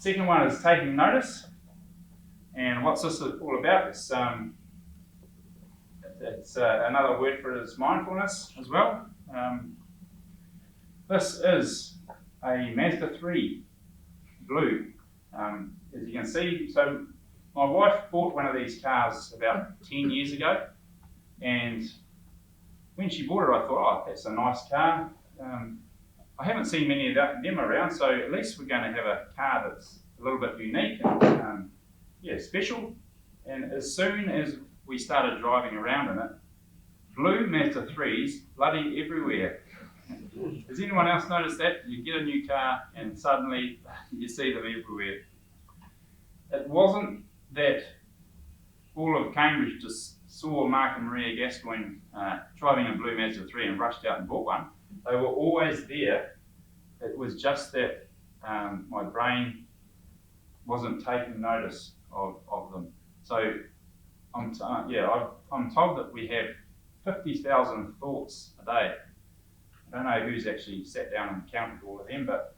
Second one is taking notice. And what's this all about? It's another word for it is mindfulness as well. This is a Mazda 3 blue, as you can see. So my wife bought one of these cars about 10 years ago, and when she bought it I thought, oh, that's a nice car. I haven't seen many of them around, so at least we're going to have a car that's a little bit unique and special. And as soon as we started driving around in it, blue Mazda 3s bloody everywhere. Has anyone else noticed that? You get a new car and suddenly you see them everywhere. It wasn't that all of Cambridge just saw Marc and Maria Gascoigne driving a blue Mazda 3 and rushed out and bought one. They were always there. It was just that my brain wasn't taking notice of them. So I'm told that we have 50,000 thoughts a day. I don't know who's actually sat down and counted all of them, but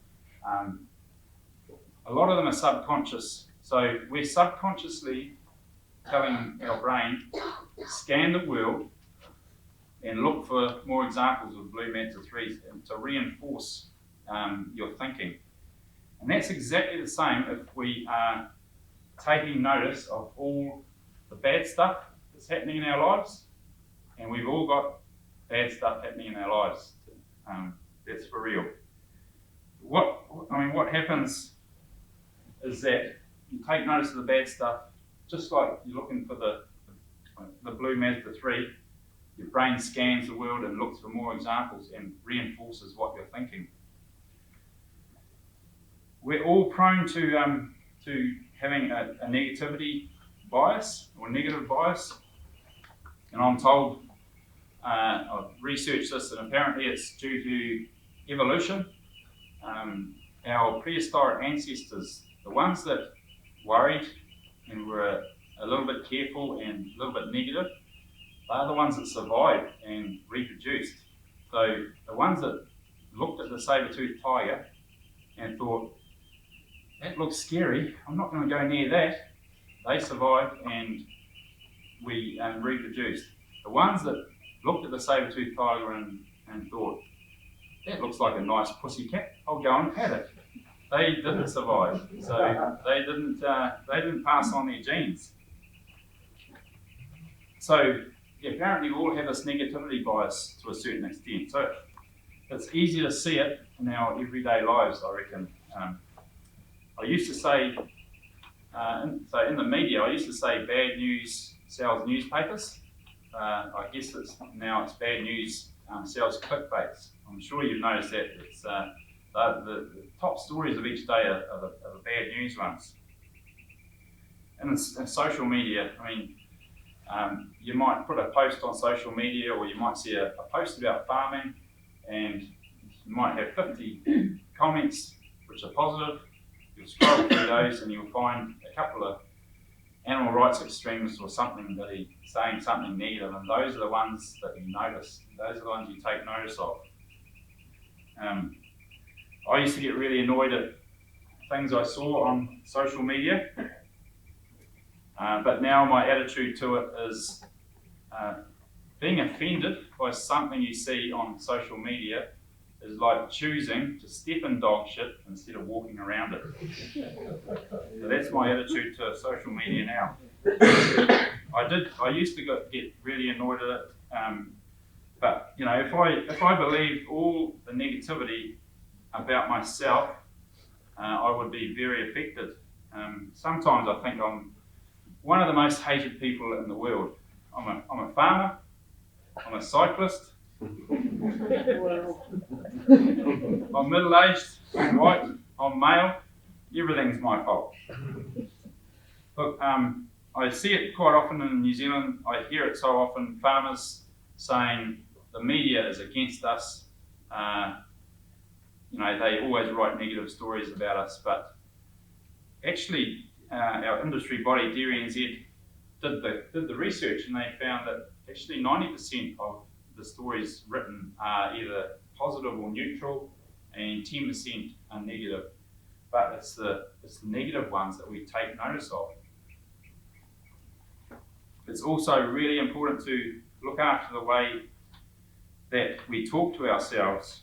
a lot of them are subconscious. So we're subconsciously telling our brain, scan the world and look for more examples of blue Mazda 3s to reinforce your thinking. And that's exactly the same if we are taking notice of all the bad stuff that's happening in our lives. And we've all got bad stuff happening in our lives. That's for real. What happens is that you take notice of the bad stuff, just like you're looking for the blue Mazda 3, your brain scans the world and looks for more examples and reinforces what you're thinking. We're all prone to having a negativity bias or negative bias, and I'm told I've researched this, and apparently it's due to evolution. Our prehistoric ancestors, the ones that worried and were a little bit careful and a little bit negative, they're the ones that survived and reproduced. So the ones that looked at the saber-toothed tiger and thought, that looks scary, I'm not going to go near that, they survived and we reproduced. The ones that looked at the saber-toothed tiger and thought, that looks like a nice pussycat, I'll go and pet it. They didn't survive, so they didn't pass on their genes. So apparently we all have this negativity bias to a certain extent. So it's easy to see it in our everyday lives, I reckon. I used to say, so in the media, I used to say bad news sells newspapers. I guess now it's bad news sells clickbaits. I'm sure you've noticed that. It's the top stories of each day are the bad news ones. And in social media, you might put a post on social media, or you might see a post about farming, and you might have 50 comments which are positive. You'll scroll through those and you'll find a couple of animal rights extremists or something that are saying something negative, and those are the ones that you notice. Those are the ones you take notice of. I used to get really annoyed at things I saw on social media, but now my attitude to it is being offended by something you see on social media is like choosing to step in dog shit instead of walking around it. So that's my attitude to social media now. I used to get really annoyed at it, but if I believed all the negativity about myself, I would be very affected. Sometimes I think I'm one of the most hated people in the world. I'm a farmer, I'm a cyclist, I'm middle-aged, I'm white, I'm male, everything's my fault. Look, I see it quite often in New Zealand. I hear it so often, farmers saying the media is against us. They always write negative stories about us, but actually our industry body, Dairy NZ, did the research, and they found that actually 90% of the stories written are either positive or neutral, and 10% are negative. but it's the negative ones that we take notice of. It's also really important to look after the way that we talk to ourselves.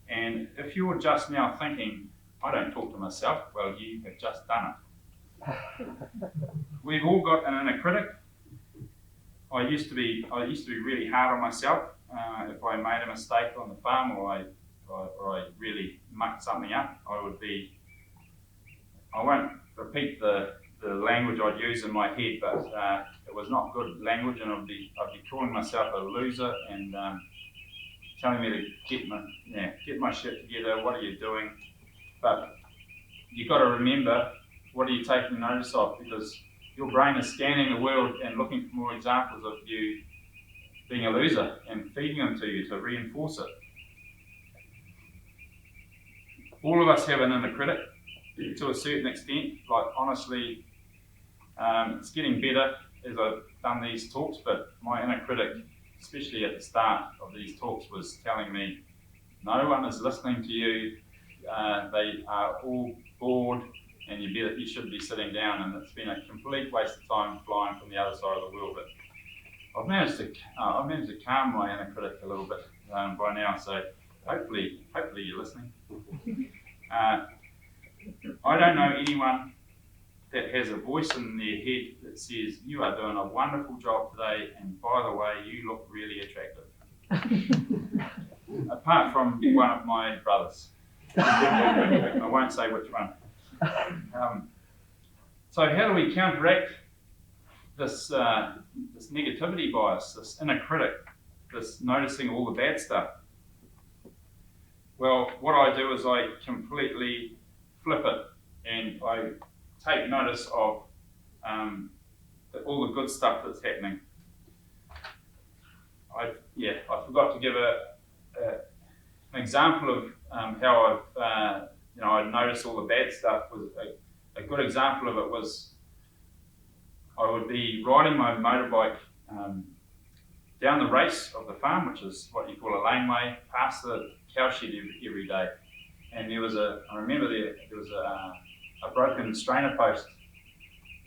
And if you're just now thinking, I don't talk to myself, well, you have just done it. We've all got an inner critic. I used to be really hard on myself. If I made a mistake on the farm or I really mucked something up, I won't repeat the language I'd use in my head, but it was not good language, and I'd be calling myself a loser and telling me to get my shit together. What are you doing? But you've got to remember, what are you taking notice of? Because your brain is scanning the world and looking for more examples of you being a loser and feeding them to you to reinforce it. All of us have an inner critic to a certain extent. Like, honestly, it's getting better as I've done these talks, but my inner critic, especially at the start of these talks, was telling me, no one is listening to you, they are all bored, and you should be sitting down, and it's been a complete waste of time flying from the other side of the world. But I've managed to calm my inner critic a little bit by now, so hopefully you're listening. I don't know anyone that has a voice in their head that says, you are doing a wonderful job today, and by the way, you look really attractive. Apart from one of my brothers. I won't say which one. So how do we counteract this negativity bias, this inner critic, this noticing all the bad stuff? Well, what I do is I completely flip it, and I take notice of all the good stuff that's happening. I forgot to give an example of how I noticed all the bad stuff. Was a good example of it was I would be riding my motorbike down the race of the farm, which is what you call a laneway, past the cow shed every day. And I remember there was a broken strainer post,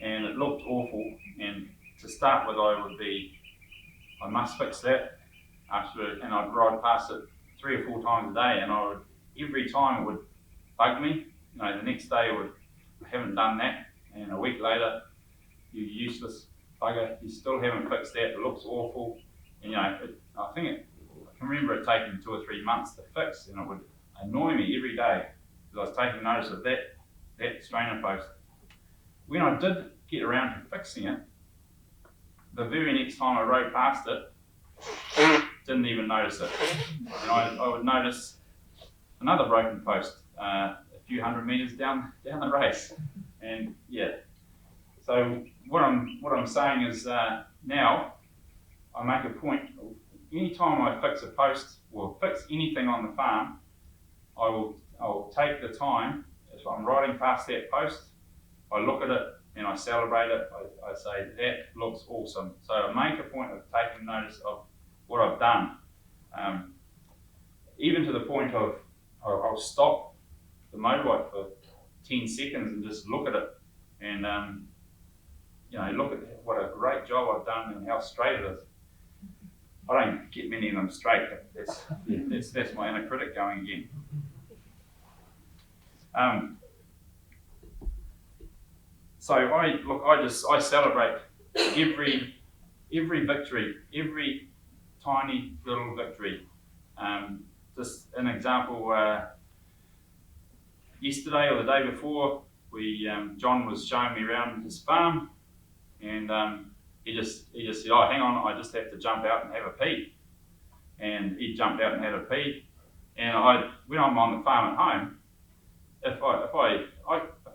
and it looked awful. And to start with, I must fix that. And I'd ride past it 3 or 4 times a day, and every time it would bug me. The next day I haven't done that, and a week later, you useless bugger, you still haven't fixed that. It looks awful. And I can remember it taking 2 or 3 months to fix, and it would annoy me every day because I was taking notice of that strainer post. When I did get around to fixing it, the very next time I rode past it, didn't even notice it. And I would notice another broken post a few hundred meters down the race. And so what I'm saying is now I make a point. Anytime I fix a post or fix anything on the farm, I'll take the time. If I'm riding past that post, I look at it and I celebrate it. I say, that looks awesome. So I make a point of taking notice of what I've done. Even to the point of I'll stop the motorbike for 10 seconds and just look at it and look at what a great job I've done and how straight it is. I don't get many of them straight. That's my inner critic going again. So I celebrate every victory, every tiny little victory. Just an example, yesterday or the day before, John was showing me around his farm, and he just said, "Oh, hang on, I just have to jump out and have a pee." And he jumped out and had a pee. And when I'm on the farm at home, if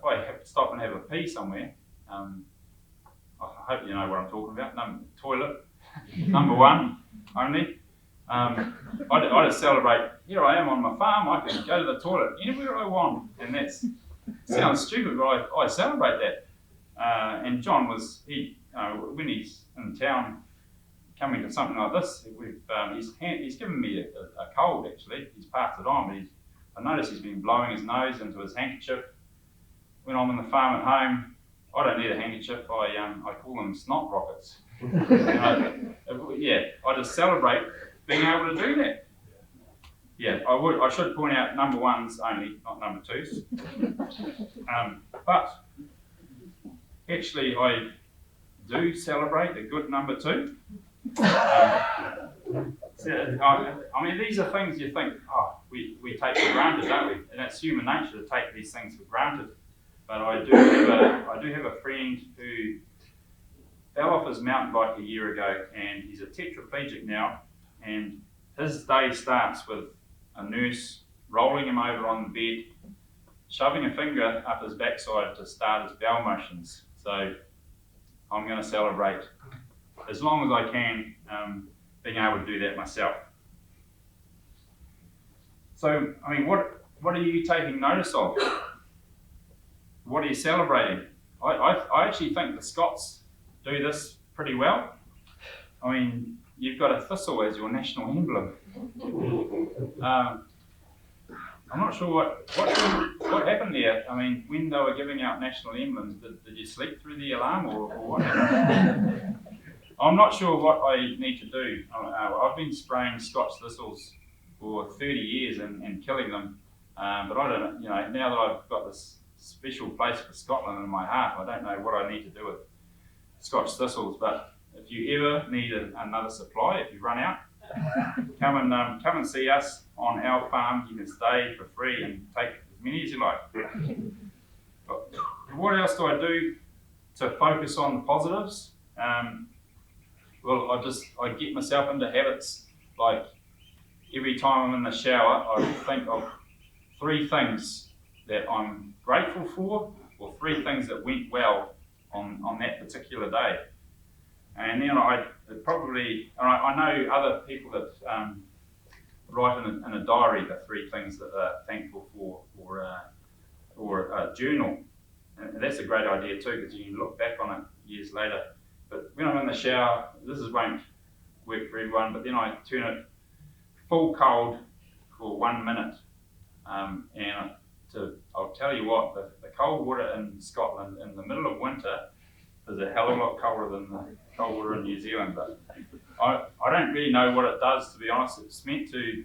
I have to stop and have a pee somewhere, I hope you know what I'm talking about. Toilet, number one only. I just celebrate. Here I am on my farm. I can go to the toilet anywhere I want, and that sounds stupid, but I celebrate that. And John when he's in town, coming to something like this, he's given me a cold actually. He's passed it on, but I notice he's been blowing his nose into his handkerchief. When I'm on the farm at home, I don't need a handkerchief. I call them snot rockets. I just celebrate being able to do that. Yeah, I should point out number ones only, not number twos. But actually, I do celebrate a good number two. I mean, these are things you think, we take for granted, don't we? And it's human nature to take these things for granted. But I do have a friend who fell off his mountain bike a year ago, and he's a tetraplegic now, and his day starts with a nurse rolling him over on the bed, shoving a finger up his backside to start his bowel motions. So I'm going to celebrate as long as I can being able to do that myself. So, I mean, what are you taking notice of? What are you celebrating? I actually think the Scots do this pretty well. I mean, you've got a thistle as your national emblem. I'm not sure what happened there. I mean, when they were giving out national emblems, did you sleep through the alarm or what happened? I'm not sure what I need to do. I've been spraying Scotch thistles for 30 years and killing them, but I don't know. Now that I've got this special place for Scotland in my heart, I don't know what I need to do with Scotch thistles. But if you ever need another supply, if you run out, come and see us on our farm. You can stay for free and take as many as you like. But what else do I do to focus on the positives? Well, I get myself into habits. Like every time I'm in the shower, I think of 3 things that I'm grateful for, or 3 things that went well on that particular day. And then I know other people that write in a diary the 3 things that they're thankful for, or a journal. And that's a great idea too, because you can look back on it years later. But when I'm in the shower, won't work for everyone, but then I turn it full cold for 1 minute. I'll tell you what, the cold water in Scotland in the middle of winter is a hell of a lot colder than the cold water in New Zealand. But I don't really know what it does, to be honest. It's meant to,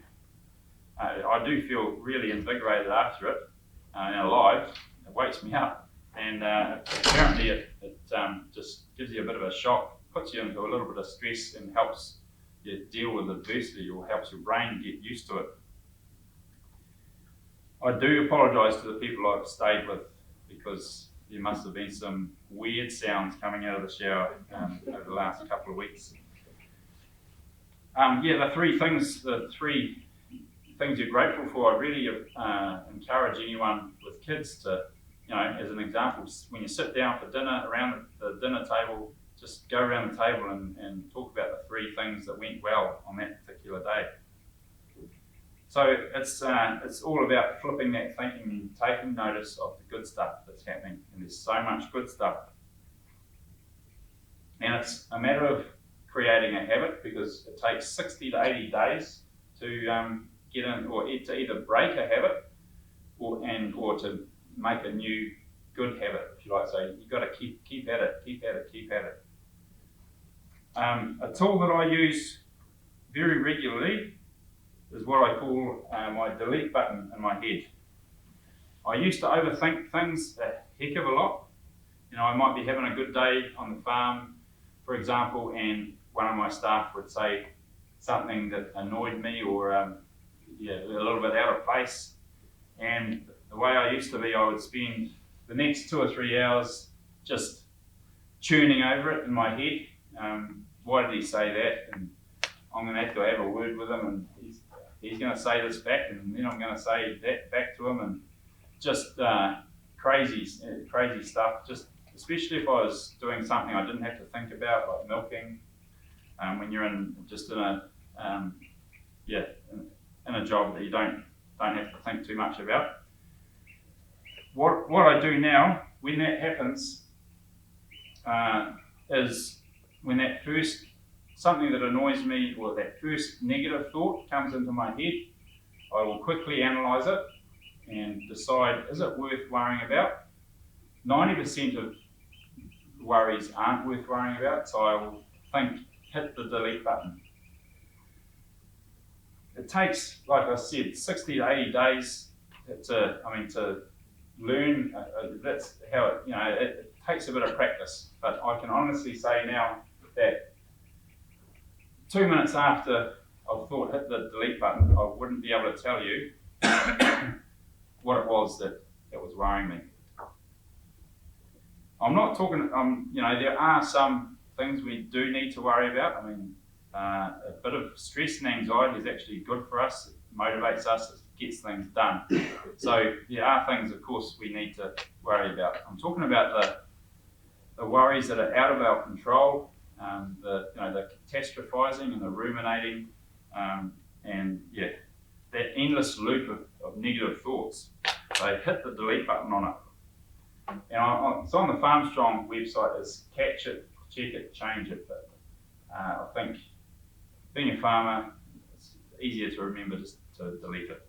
I do feel really invigorated after it and alive. It wakes me up. And apparently it just gives you a bit of a shock, puts you into a little bit of stress and helps you deal with adversity, or helps your brain get used to it. I do apologise to the people I've stayed with, because there must have been some weird sounds coming out of the shower over the last couple of weeks. The 3 things you're grateful for, I really encourage anyone with kids to, as an example, when you sit down for dinner around the dinner table, just go around the table and talk about the 3 things that went well on that particular day. So it's all about flipping that thinking and taking notice of the good stuff that's happening. And there's so much good stuff. And it's a matter of creating a habit, because it takes 60 to 80 days to get in, or to either break a habit or to make a new good habit, if you like. So you've got to keep at it. A tool that I use very regularly is what I call my delete button in my head. I used to overthink things a heck of a lot. I might be having a good day on the farm, for example, and one of my staff would say something that annoyed me, or a little bit out of place. And the way I used to be, I would spend the next 2 or 3 hours just churning over it in my head. Why did he say that? And I'm going to have a word with him, and he's going to say this back, and then I'm going to say that back to him, and just crazy stuff. Just especially if I was doing something I didn't have to think about, like milking. When you're in a job that you don't have to think too much about. What I do now, when that happens, is when that first something that annoys me, or that first negative thought comes into my head, I will quickly analyse it and decide, is it worth worrying about? 90% of worries aren't worth worrying about, so I will think, hit the delete button. It takes, like I said, 60 to 80 days to learn. That's how it takes a bit of practice. But I can honestly say now that 2 minutes after I've thought hit the delete button, I wouldn't be able to tell you what it was that was worrying me. I'm not talking. There are some things we do need to worry about. A bit of stress and anxiety is actually good for us. It motivates us. It gets things done. So there are things, of course, we need to worry about. I'm talking about the worries that are out of our control, the catastrophizing and the ruminating, that endless loop of negative thoughts. So hit the delete button on it. And it's on the Farmstrong website. Is catch it, check it, change it. But I think being a farmer, it's easier to remember just to delete it.